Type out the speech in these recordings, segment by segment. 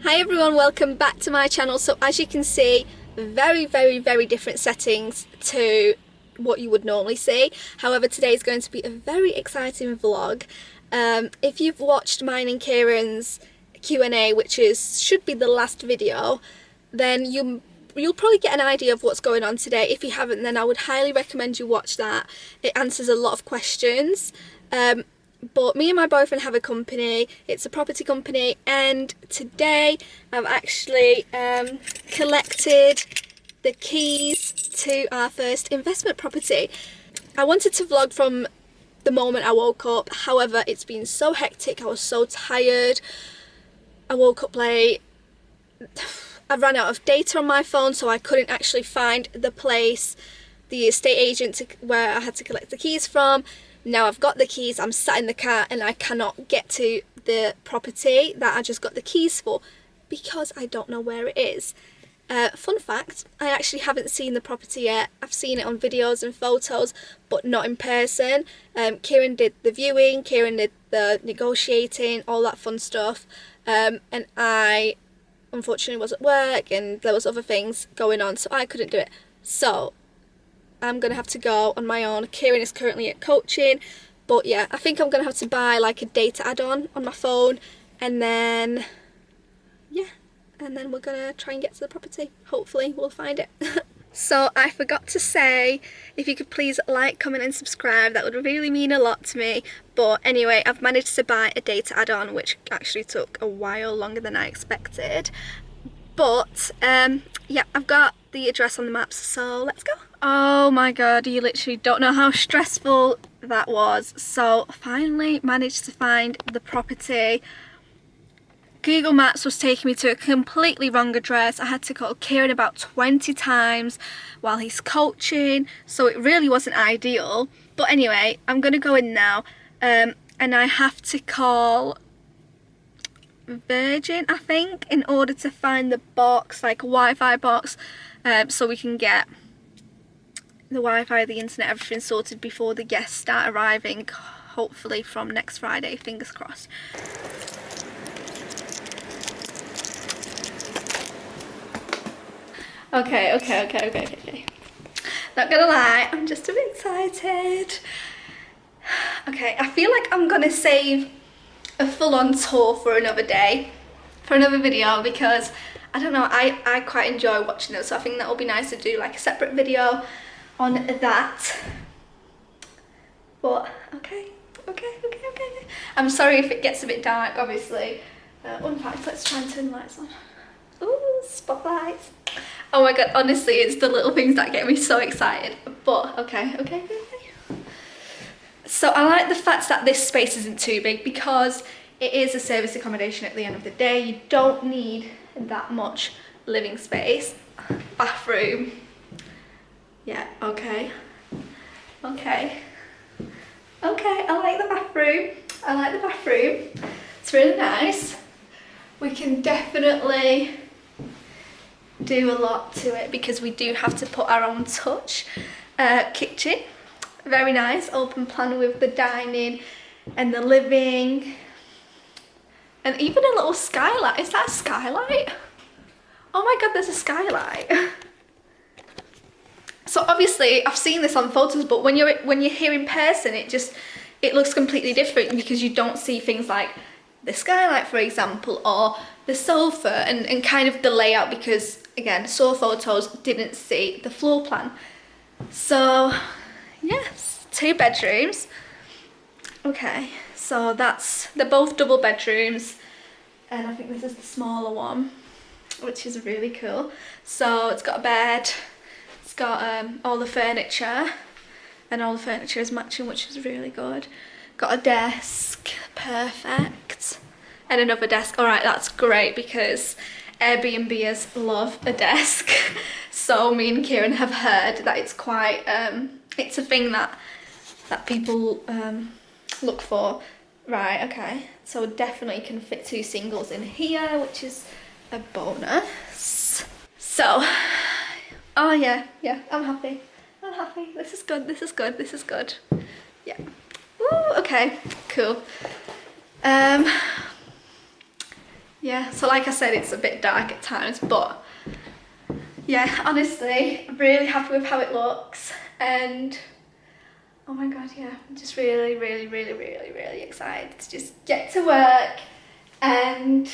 Hi everyone, welcome back to my channel. So as you can see, very different settings to what you would normally see. However, today is going to be a very exciting vlog. If you've watched mine and Kieran's Q&A, which should be the last video, then you'll probably get an idea of what's going on today. If you haven't, then I would highly recommend you watch that. It answers a lot of questions. But me and my boyfriend have a company. It's a property company, and today I've actually collected the keys to our first investment property. I wanted to vlog from the moment I woke up. However, it's been so hectic. I was so tired. I woke up late. I ran out of data on my phone, so I couldn't actually find the place, the estate agent where I had to collect the keys from. Now I've got the keys, I'm sat in the car and I cannot get to the property that I just got the keys for because I don't know where it is. Fun fact, I actually haven't seen the property yet. I've seen it on videos and photos, but not in person. Kieran did the viewing, Kieran did the negotiating, all that fun stuff. And I unfortunately was at work and there was other things going on, so I couldn't do it. So I'm going to have to go on my own. Kieran is currently at coaching, but yeah, I think I'm going to have to buy like a data add-on on my phone, and then, yeah, and then we're going to try and get to the property. Hopefully we'll find it. So I forgot to say, if you could please like, comment and subscribe, that would really mean a lot to me. But anyway, I've managed to buy a data add-on, which actually took a while longer than I expected. But yeah, I've got the address on the maps, so let's go. Oh my god, you literally don't know how stressful that was. So finally managed to find the property. Google Maps was taking me to a completely wrong address. I had to call Kieran about 20 times while he's coaching, so it really wasn't ideal. But anyway, I'm gonna go in now, and I have to call Virgin, I think, in order to find the box, like a Wi-Fi box, so we can get the Wi-Fi, the internet, everything sorted before the guests start arriving, hopefully from next Friday, fingers crossed. Okay. Not gonna lie, I'm just a bit excited. Okay, I feel like I'm gonna save a full-on tour for another day, for another video, because I don't know, I quite enjoy watching them, so I think that will be nice to do like a separate video on that. But okay. I'm sorry if it gets a bit dark, obviously. In fact, let's try and turn the lights on. Ooh, spotlights. Oh my god, honestly, it's the little things that get me so excited. But okay. So I like the fact that this space isn't too big, because it is a service accommodation at the end of the day. You don't need that much living space. Bathroom. Yeah, okay, I like the bathroom. It's really nice. We can definitely do a lot to it because we do have to put our own touch. Kitchen, very nice, open plan with the dining and the living, and even a little skylight. Is that a skylight? Oh my god, there's a skylight. So obviously I've seen this on photos, but when you're here in person, it looks completely different, because you don't see things like the skylight, for example, or the sofa, and kind of the layout, because again, saw photos, didn't see the floor plan. So yes, 2 bedrooms. Okay, so they're both double bedrooms, and I think this is the smaller one, which is really cool. So it's got a bed, it's got all the furniture, and all the furniture is matching, which is really good. Got a desk, perfect, and another desk. All right, that's great, because Airbnbers love a desk. So me and Kieran have heard that it's quite, it's a thing that people look for. Right, okay, so definitely can fit 2 singles in here, which is a bonus. So, oh yeah, I'm happy. This is good. Yeah. Woo, okay, cool. yeah, so like I said, it's a bit dark at times, but yeah, honestly, I'm really happy with how it looks, and oh my god, yeah, I'm just really excited to just get to work and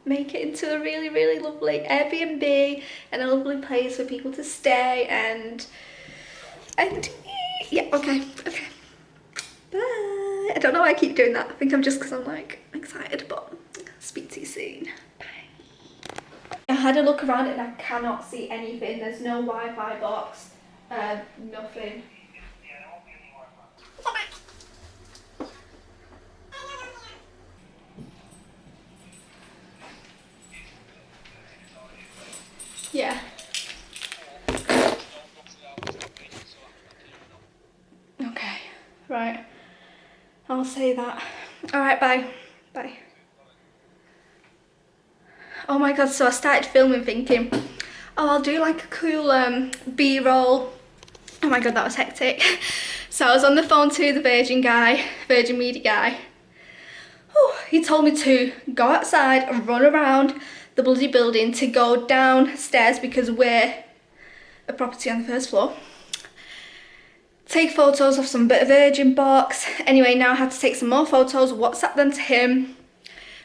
make it into a really lovely Airbnb and a lovely place for people to stay, and yeah, okay, bye. I don't know why I keep doing that. I think I'm just because I'm like excited, but speak to you soon. Bye. I had a look around it and I cannot see anything. There's no Wi-Fi box, nothing. Yeah. Okay, right. I'll say that. Alright, bye. Bye. Oh my god, so I started filming thinking, oh, I'll do like a cool B-roll. Oh my god, that was hectic. So I was on the phone to the Virgin Media guy. Whew, he told me to go outside and run around the bloody building, to go downstairs because we're a property on the first floor. Take photos of some bit of Virgin box. Anyway, now I had to take some more photos, WhatsApp them to him.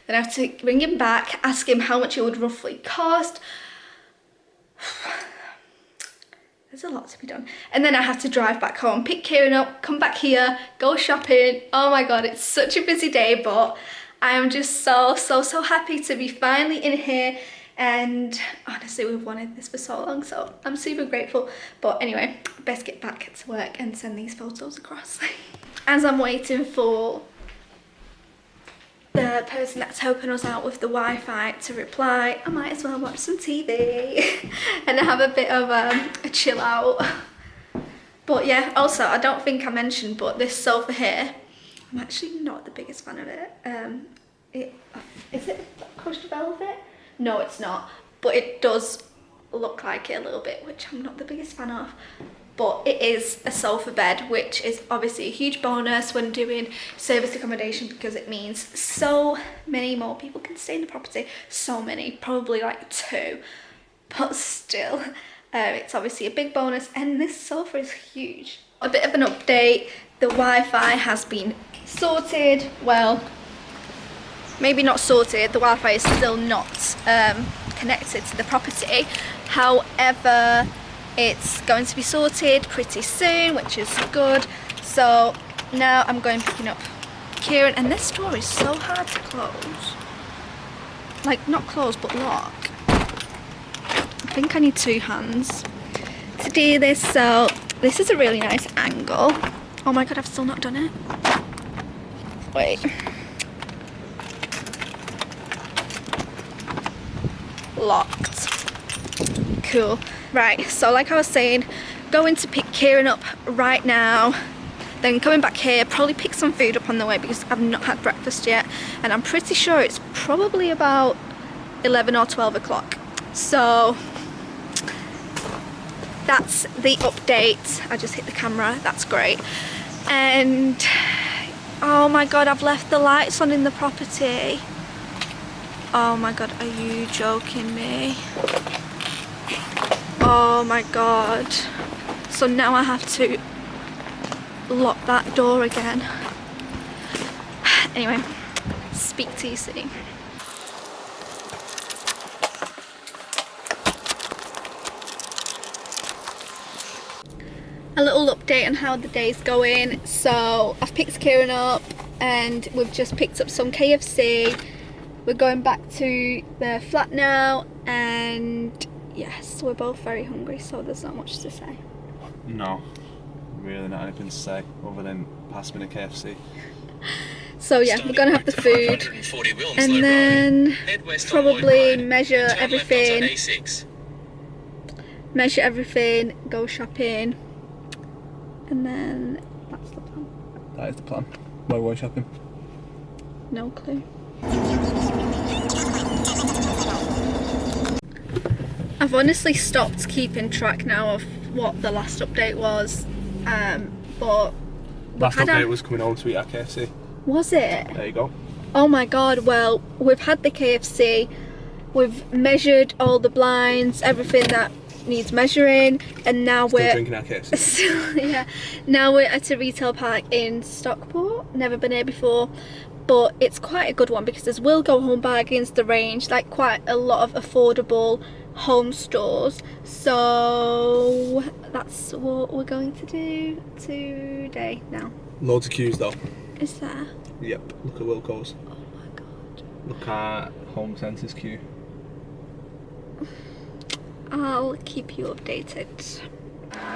Then I have to ring him back, ask him how much it would roughly cost. There's a lot to be done. And then I have to drive back home, pick Kieran up, come back here, go shopping. Oh my god, it's such a busy day, but I am just so happy to be finally in here. And honestly, we've wanted this for so long, so I'm super grateful. But anyway, best get back to work and send these photos across. As I'm waiting for the person that's helping us out with the Wi-Fi to reply, I might as well watch some TV and have a bit of a chill out. But yeah, also, I don't think I mentioned, but this sofa here, I'm actually not the biggest fan of it. Is it crushed velvet? No, it's not, but it does look like it a little bit, which I'm not the biggest fan of. But it is a sofa bed, which is obviously a huge bonus when doing service accommodation, because it means so many more people can stay in the property. So many, probably like 2, but still, it's obviously a big bonus, and this sofa is huge. A bit of an update, the Wi-Fi has been sorted. Well, maybe not sorted, the Wi-Fi is still not connected to the property. However, it's going to be sorted pretty soon, which is good. So now I'm going picking up Kieran, and this door is so hard to close. Like, not close, but lock. I think I need 2 hands to do this. So this is a really nice angle. Oh my god, I've still not done it. Wait. Locked. Cool. Right, so like I was saying, going to pick Kieran up right now, then coming back here, probably pick some food up on the way because I've not had breakfast yet, and I'm pretty sure it's probably about 11 or 12 o'clock. So that's the update. I just hit the camera, that's great. And oh my god, I've left the lights on in the property. Oh my god, are you joking me? Oh my god. So now I have to lock that door again. Anyway, speak to you soon. A little update on how the day's going. So I've picked Kieran up and we've just picked up some KFC. We're going back to the flat now, and yes, we're both very hungry, so there's not much to say. No, really not anything to say other than pass me the KFC. So yeah, we're gonna have the food and then probably measure everything, go shopping, and then that's the plan. That is the plan. Why are we going shopping? No clue. I've honestly stopped keeping track now of what the last update was, but last update was coming home to eat at KFC. Was it? There you go. Oh my god, well, we've had the KFC, we've measured all the blinds, everything that needs measuring, and now Still we're drinking our KFC. yeah, now we're at a retail park in Stockport. Never been here before, but it's quite a good one because there's Will Go Home Bargains, The Range, like quite a lot of affordable home stores. So that's what we're going to do today now. Loads of queues though. Is there? Yep, look at Wilco's. Oh my god. Look at Home Centre's queue. I'll keep you updated.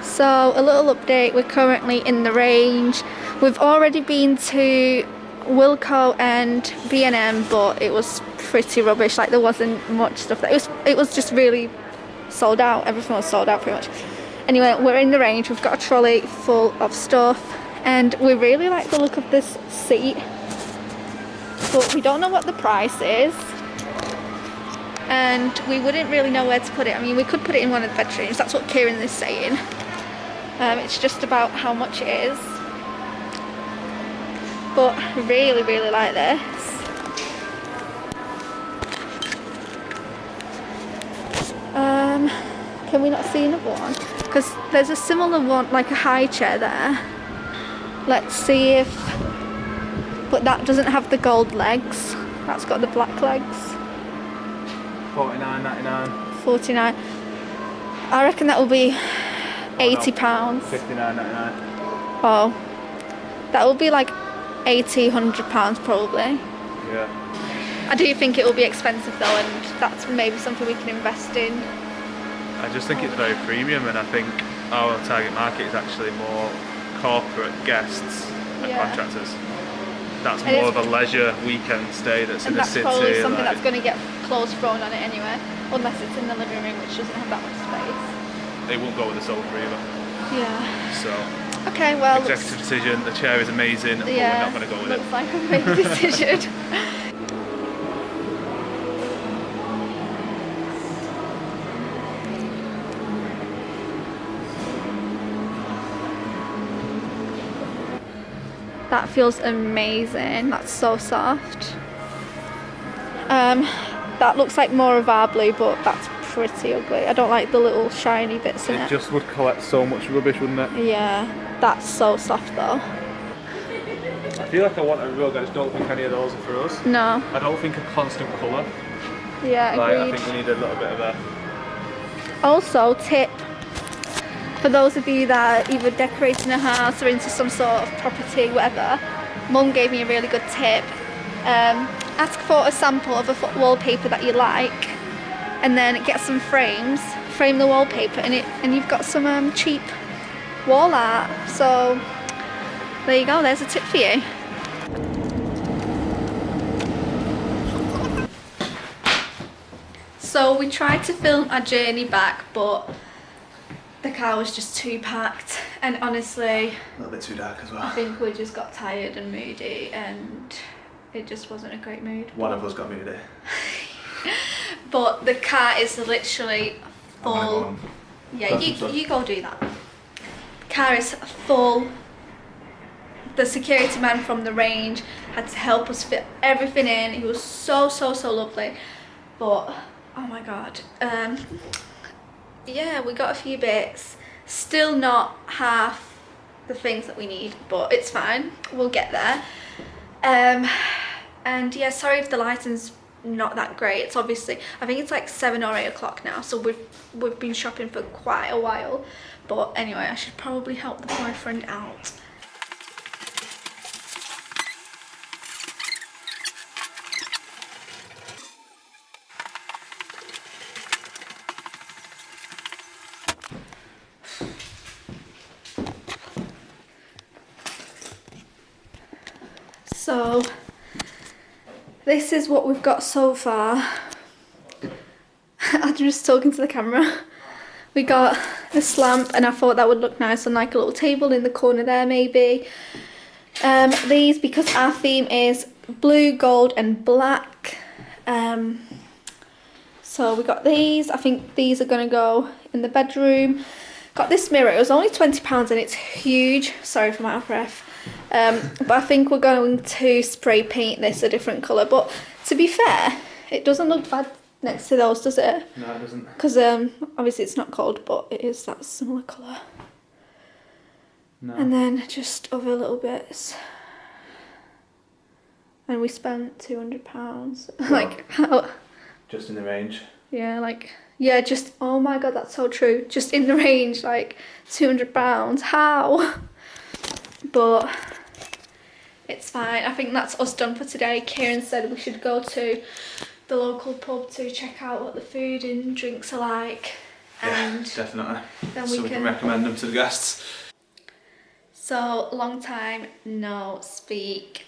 So a little update, we're currently in the Range. We've already been to Wilco and B&M, but it was pretty rubbish. Like there wasn't much stuff there. It was just really sold out. Everything was sold out pretty much. Anyway, we're in the Range. We've got a trolley full of stuff, and we really like the look of this seat, but we don't know what the price is, and we wouldn't really know where to put it. I mean, we could put it in one of the bedrooms. That's what Kieran is saying. It's just about how much it is. But I really, really like this. Can we not see another one? Because there's a similar one, like a high chair there. Let's see if... But that doesn't have the gold legs. That's got the black legs. $49.99. 49. I reckon that will be £80. $59.99. Oh. That will be like £100 probably. Yeah. I do think it will be expensive though, and that's maybe something we can invest in. I just think it's very premium, and I think our target market is actually more corporate guests and contractors. That's more of a leisure weekend stay that's in the city. And that's probably something that's going to get clothes thrown on it anyway, unless it's in the living room, which doesn't have that much space. They won't go with the sofa either. Yeah. So. Okay, well. Executive decision. The chair is amazing, but we're not going to go with it. Looks like a great decision. That feels amazing. That's so soft. That looks like more of our blue, but that's pretty ugly. I don't like the little shiny bits in it. It just would collect so much rubbish, wouldn't it? Yeah, that's so soft though. I feel like I want a rug. I just don't think any of those are for us. No. I don't think a constant colour. Yeah, agreed. I think we need a little bit of a... Also, tip for those of you that are either decorating a house or into some sort of property, whatever. Mum gave me a really good tip. Ask for a sample of a wallpaper that you like, and then get some frames, frame the wallpaper in it, and you've got some cheap wall art. So there you go, there's a tip for you. So we tried to film our journey back, but the car was just too packed, and honestly A little bit too dark as well. I think we just got tired and moody, and it just wasn't a great mood. One of us got moody. But the car is literally full. Yeah, you go do that. The car is full. The security man from the Range had to help us fit everything in. He was so lovely. But oh my god. Yeah, we got a few bits. Still not half the things that we need, but it's fine. We'll get there. And yeah, sorry if the lighting's not that great. It's obviously, I think it's like 7 or 8 o'clock now, so we've been shopping for quite a while. But anyway, I should probably help the boyfriend out. So this is what we've got so far. I'm just talking to the camera. We got this lamp, and I thought that would look nice on like a little table in the corner there maybe. These, because our theme is blue, gold and black. So we got these. I think these are gonna go in the bedroom. Got this mirror. It was only £20 and it's huge. Sorry for my out of breath. But I think we're going to spray paint this a different colour. But to be fair, it doesn't look bad next to those, does it? No, it doesn't. Because obviously it's not cold, but it is that similar colour. No. And then just other little bits. And we spent £200. Like, how? Just in the range. Yeah, like, yeah, just, oh my god, that's so true. Just in the range, like, £200. How? But it's fine. I think that's us done for today. Kieran said we should go to the local pub to check out what the food and drinks are like. And yeah, definitely. Then so we can recommend them to the guests. So, long time no speak.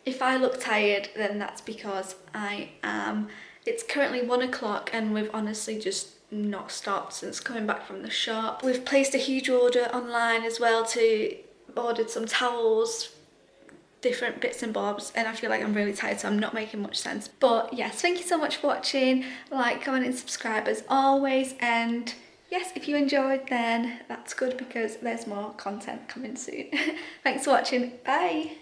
If I look tired, then that's because I am. It's currently 1 o'clock and we've honestly just not stopped since coming back from the shop. We've placed a huge order online as well to ordered some towels, different bits and bobs, and I feel like I'm really tired, so I'm not making much sense. But yes, thank you so much for watching. Like, comment and subscribe as always, and yes, if you enjoyed, then that's good because there's more content coming soon. Thanks for watching. Bye.